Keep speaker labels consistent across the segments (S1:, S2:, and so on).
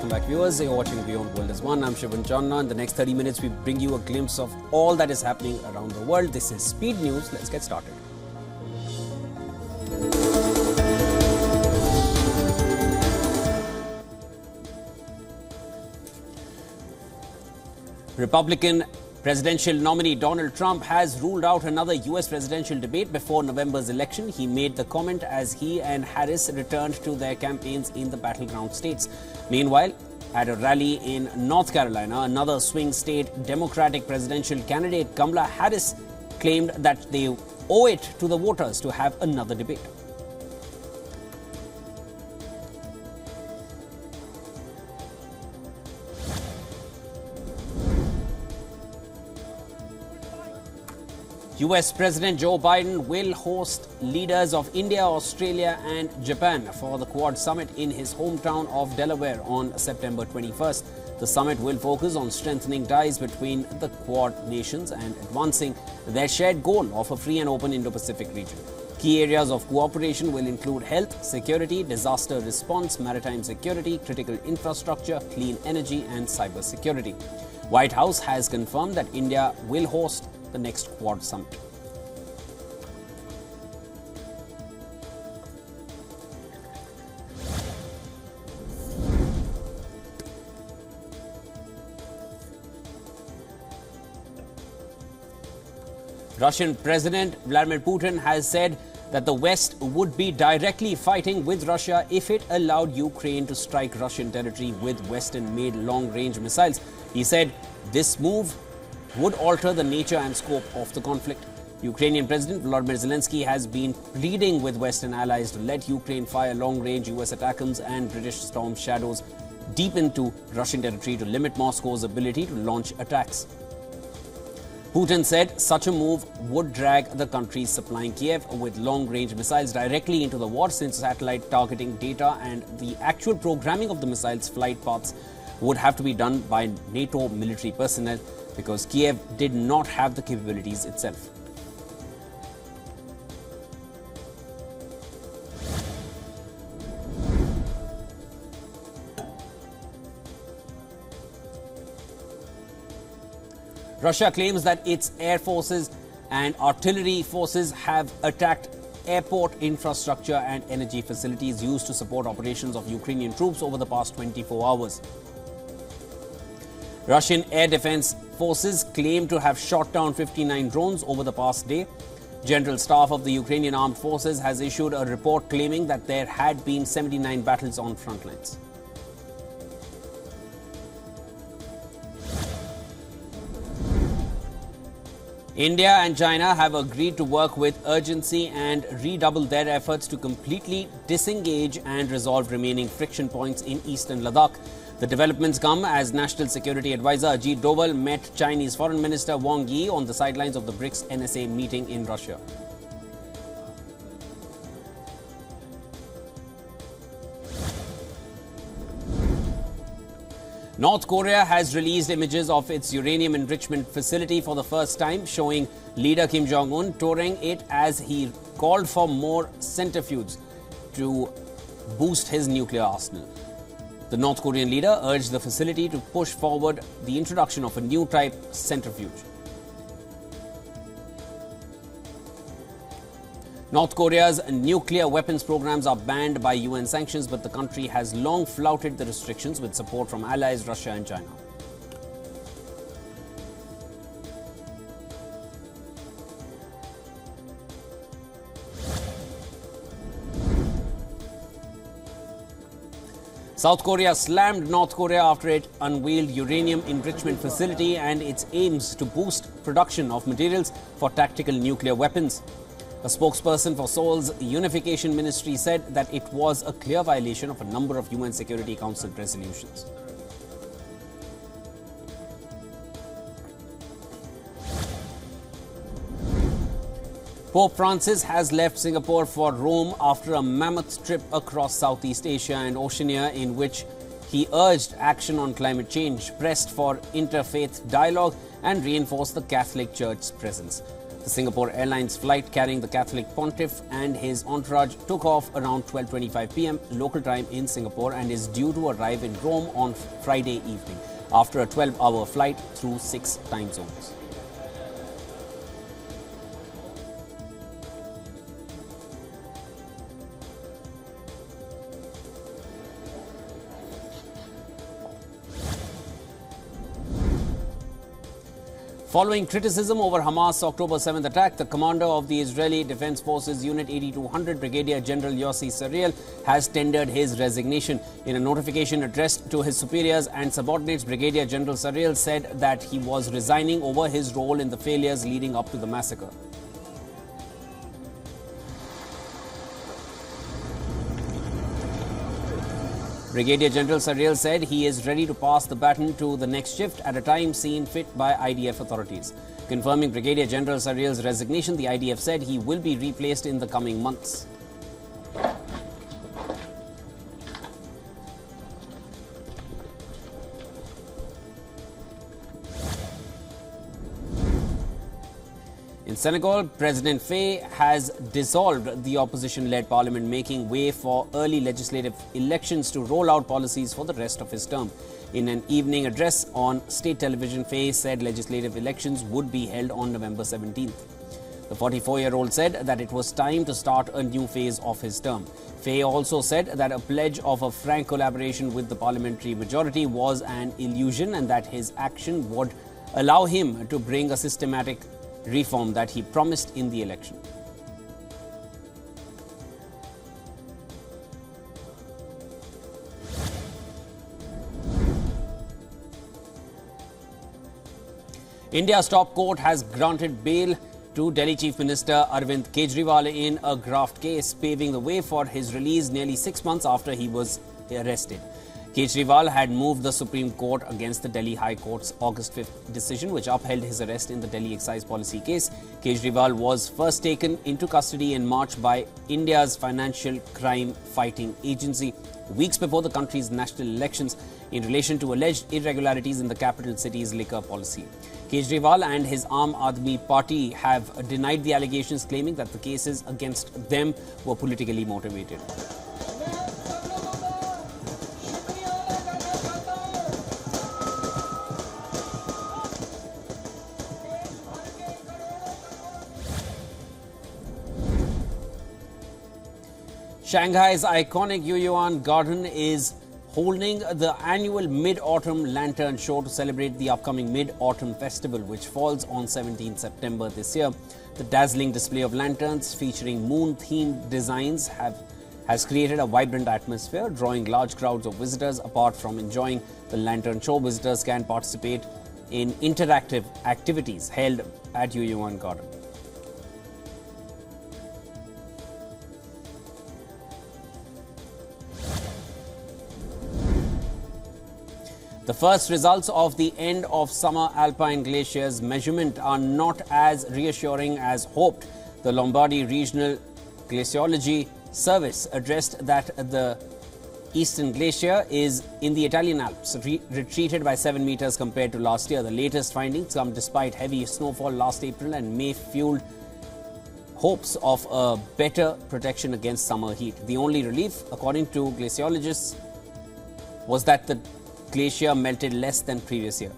S1: welcome back viewers. You're watching WION The World is One. I'm Shivan Chandna. In the next 30 minutes, we bring you a glimpse of all that is happening around the world. This is Speed News. Let's get started. Republican presidential nominee Donald Trump has ruled out another US presidential debate before November's election. He made the comment as he and Harris returned to their campaigns in the battleground states. Meanwhile, at a rally in North Carolina, another swing state Democratic presidential candidate Kamala Harris claimed that they owe it to the voters to have another debate. US President Joe Biden will host leaders of India, Australia and Japan for the Quad Summit in his hometown of Delaware on September 21st. The summit will focus on strengthening ties between the Quad nations and advancing their shared goal of a free and open Indo-Pacific region. Key areas of cooperation will include health, security, disaster response, maritime security, critical infrastructure, clean energy and cyber security. White House has confirmed that India will host the next Quad Summit. Russian President Vladimir Putin has said that the West would be directly fighting with Russia if it allowed Ukraine to strike Russian territory with Western-made long-range missiles. He said this move would alter the nature and scope of the conflict. Ukrainian President Volodymyr Zelensky has been pleading with Western allies to let Ukraine fire long-range US ATACMS and British Storm Shadows deep into Russian territory to limit Moscow's ability to launch attacks. Putin said such a move would drag the country supplying Kyiv with long-range missiles directly into the war, since satellite targeting data and the actual programming of the missiles' flight paths would have to be done by NATO military personnel, because Kyiv did not have the capabilities itself. Russia claims that its air forces and artillery forces have attacked airport infrastructure and energy facilities used to support operations of Ukrainian troops over the past 24 hours. Russian air defense forces claim to have shot down 59 drones over the past day. General Staff of the Ukrainian Armed Forces has issued a report claiming that there had been 79 battles on front lines. India and China have agreed to work with urgency and redouble their efforts to completely disengage and resolve remaining friction points in eastern Ladakh. The developments come as National Security Advisor Ajit Doval met Chinese Foreign Minister Wang Yi on the sidelines of the BRICS NSA meeting in Russia. North Korea has released images of its uranium enrichment facility for the first time, showing leader Kim Jong-un touring it as he called for more centrifuges to boost his nuclear arsenal. The North Korean leader urged the facility to push forward the introduction of a new type centrifuge. North Korea's nuclear weapons programs are banned by UN sanctions, but the country has long flouted the restrictions with support from allies Russia and China. South Korea slammed North Korea after it unveiled uranium enrichment facility and its aims to boost production of materials for tactical nuclear weapons. A spokesperson for Seoul's Unification Ministry said that it was a clear violation of a number of UN Security Council resolutions. Pope Francis has left Singapore for Rome after a mammoth trip across Southeast Asia and Oceania, in which he urged action on climate change, pressed for interfaith dialogue and reinforced the Catholic Church's presence. The Singapore Airlines flight carrying the Catholic pontiff and his entourage took off around 12:25 p.m. local time in Singapore and is due to arrive in Rome on Friday evening after a 12-hour flight through 6 time zones. Following criticism over Hamas' October 7th attack, the commander of the Israeli Defense Forces Unit 8200, Brigadier General Yossi Sariel, has tendered his resignation. In a notification addressed to his superiors and subordinates, Brigadier General Sariel said that he was resigning over his role in the failures leading up to the massacre. Brigadier General Sariel said he is ready to pass the baton to the next shift at a time seen fit by IDF authorities. Confirming Brigadier General Sariel's resignation, the IDF said he will be replaced in the coming months. In Senegal, President Faye has dissolved the opposition-led parliament, making way for early legislative elections to roll out policies for the rest of his term. In an evening address on state television, Faye said legislative elections would be held on November 17th. The 44-year-old said that it was time to start a new phase of his term. Faye also said that a pledge of a frank collaboration with the parliamentary majority was an illusion and that his action would allow him to bring a systematic reform that he promised in the election. India's top court has granted bail to Delhi Chief Minister Arvind Kejriwal in a graft case, paving the way for his release nearly 6 months after he was arrested. Kejriwal had moved the Supreme Court against the Delhi High Court's August 5th decision, which upheld his arrest in the Delhi excise policy case. Kejriwal was first taken into custody in March by India's Financial Crime Fighting Agency, weeks before the country's national elections, in relation to alleged irregularities in the capital city's liquor policy. Kejriwal and his Aam Aadmi Party have denied the allegations, claiming that the cases against them were politically motivated. Shanghai's iconic WION Garden is holding the annual Mid-Autumn Lantern Show to celebrate the upcoming Mid-Autumn Festival, which falls on 17 September this year. The dazzling display of lanterns featuring moon-themed designs has created a vibrant atmosphere, drawing large crowds of visitors. Apart from enjoying the lantern show, visitors can participate in interactive activities held at WION Garden. The first results of the end of summer alpine glaciers measurement are not as reassuring as hoped. The Lombardy Regional Glaciology Service addressed that the Eastern Glacier is in the Italian Alps, retreated by 7 meters compared to last year. The latest findings come despite heavy snowfall last April and May fueled hopes of a better protection against summer heat. The only relief, according to glaciologists, was that the glacier melted less than previous year.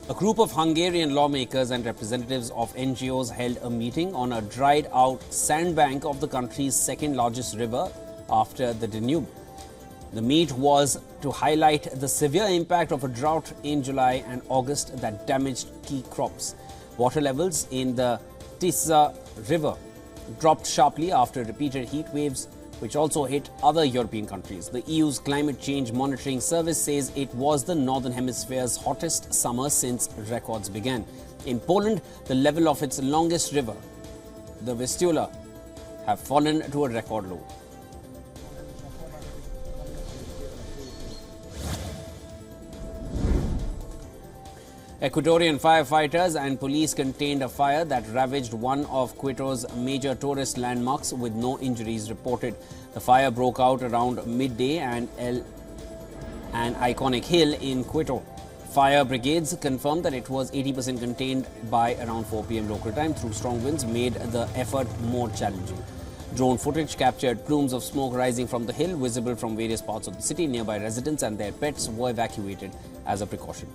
S1: A group of Hungarian lawmakers and representatives of NGOs held a meeting on a dried-out sandbank of the country's second largest river after the Danube. The meet was to highlight the severe impact of a drought in July and August that damaged key crops. Water levels in the Tisa River dropped sharply after repeated heat waves, which also hit other European countries. The EU's Climate Change Monitoring Service says it was the Northern Hemisphere's hottest summer since records began. In Poland, the level of its longest river, the Vistula, have fallen to a record low. Ecuadorian firefighters and police contained a fire that ravaged one of Quito's major tourist landmarks with no injuries reported. The fire broke out around midday and an iconic hill in Quito. Fire brigades confirmed that it was 80% contained by around 4 p.m. local time. Through strong winds made the effort more challenging. Drone footage captured plumes of smoke rising from the hill, visible from various parts of the city. Nearby residents and their pets were evacuated as a precaution.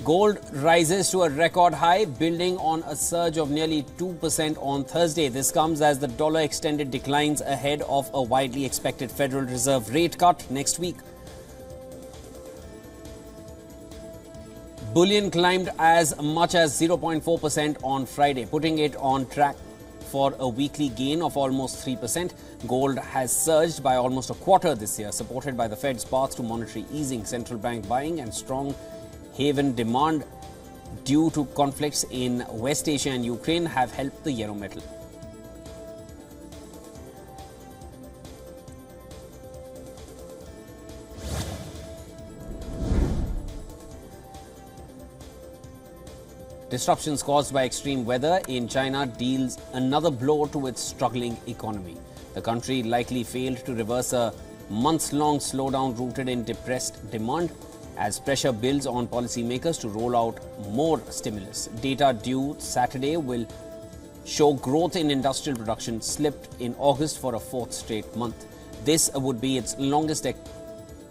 S1: Gold rises to a record high, building on a surge of nearly 2% on Thursday. This comes as the dollar extended declines ahead of a widely expected Federal Reserve rate cut next week. Bullion climbed as much as 0.4% on Friday, putting it on track for a weekly gain of almost 3%. Gold has surged by almost a quarter this year, supported by the Fed's path to monetary easing, central bank buying and strong haven demand due to conflicts in West Asia and Ukraine have helped the euro metal. Disruptions caused by extreme weather in China deals another blow to its struggling economy. The country likely failed to reverse a months-long slowdown rooted in depressed demand as pressure builds on policymakers to roll out more stimulus. Data due Saturday will show growth in industrial production slipped in August for a fourth straight month. This would be its longest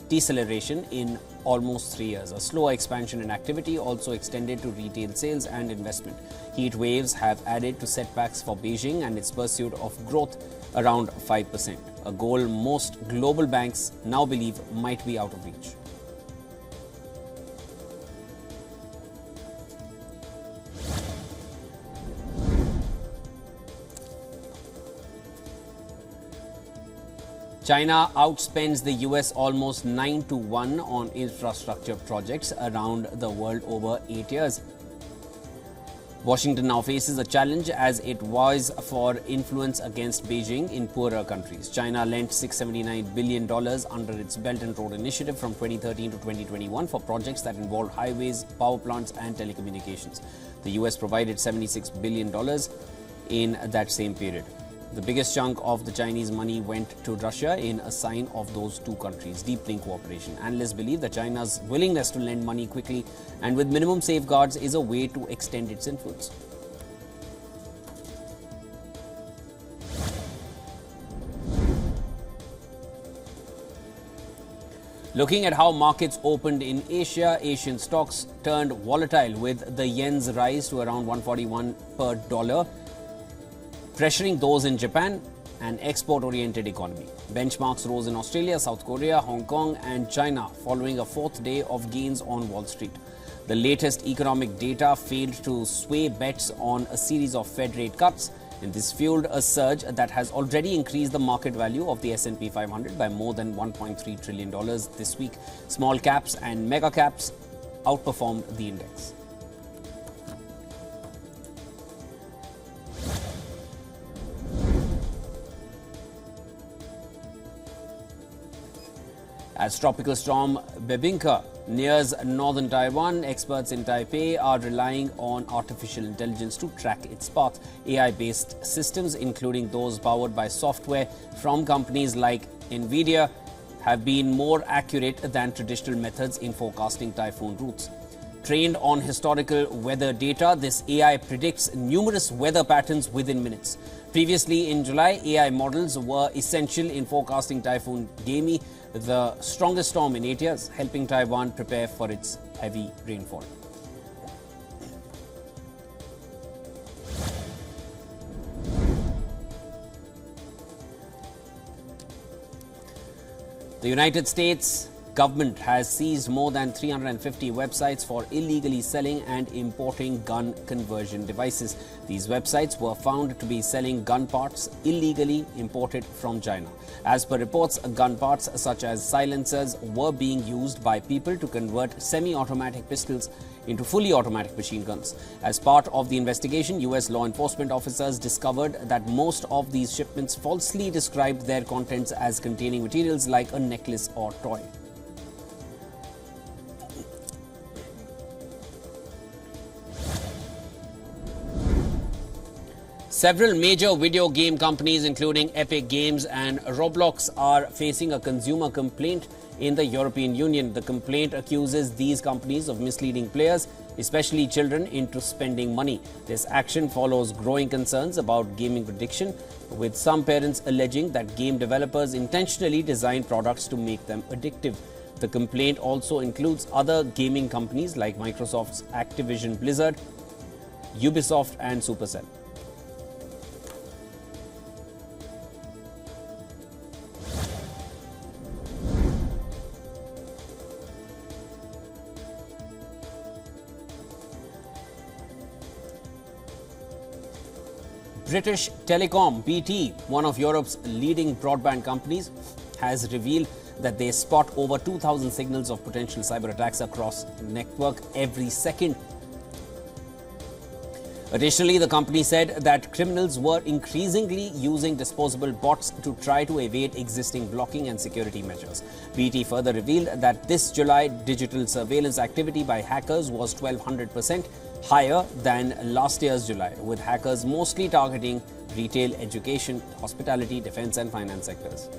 S1: deceleration in almost 3 years. A slower expansion in activity also extended to retail sales and investment. Heat waves have added to setbacks for Beijing and its pursuit of growth around 5%, a goal most global banks now believe might be out of reach. China outspends the US almost 9-1 on infrastructure projects around the world over 8 years. Washington now faces a challenge as it was for influence against Beijing in poorer countries. China lent $679 billion under its Belt and Road Initiative from 2013 to 2021 for projects that involved highways, power plants and telecommunications. The US provided $76 billion in that same period. The biggest chunk of the Chinese money went to Russia in a sign of those two countries' deepening cooperation. Analysts believe that China's willingness to lend money quickly and with minimum safeguards is a way to extend its influence. Looking at how markets opened in Asia, Asian stocks turned volatile with the yen's rise to around 141 per dollar, pressuring those in Japan, an export-oriented economy. Benchmarks rose in Australia, South Korea, Hong Kong and China following a fourth day of gains on Wall Street. The latest economic data failed to sway bets on a series of Fed rate cuts, and this fueled a surge that has already increased the market value of the S&P 500 by more than $1.3 trillion this week. Small caps and mega caps outperformed the index. As tropical storm Bebinka nears northern Taiwan, experts in Taipei are relying on artificial intelligence to track its path. AI-based systems, including those powered by software from companies like NVIDIA, have been more accurate than traditional methods in forecasting typhoon routes. Trained on historical weather data, this AI predicts numerous weather patterns within minutes. Previously in July, AI models were essential in forecasting Typhoon Gemi, the strongest storm in 8 years, helping Taiwan prepare for its heavy rainfall. The United States government has seized more than 350 websites for illegally selling and importing gun conversion devices. These websites were found to be selling gun parts illegally imported from China. As per reports, gun parts such as silencers were being used by people to convert semi-automatic pistols into fully automatic machine guns. As part of the investigation, US law enforcement officers discovered that most of these shipments falsely described their contents as containing materials like a necklace or toy. Several major video game companies, including Epic Games and Roblox, are facing a consumer complaint in the European Union. The complaint accuses these companies of misleading players, especially children, into spending money. This action follows growing concerns about gaming addiction, with some parents alleging that game developers intentionally design products to make them addictive. The complaint also includes other gaming companies like Microsoft's Activision Blizzard, Ubisoft and Supercell. British Telecom, BT, one of Europe's leading broadband companies, has revealed that they spot over 2,000 signals of potential cyber attacks across the network every second. Additionally, the company said that criminals were increasingly using disposable bots to try to evade existing blocking and security measures. BT further revealed that this July digital surveillance activity by hackers was 1,200% higher than last year's July, with hackers mostly targeting retail, education, hospitality, defense and finance sectors.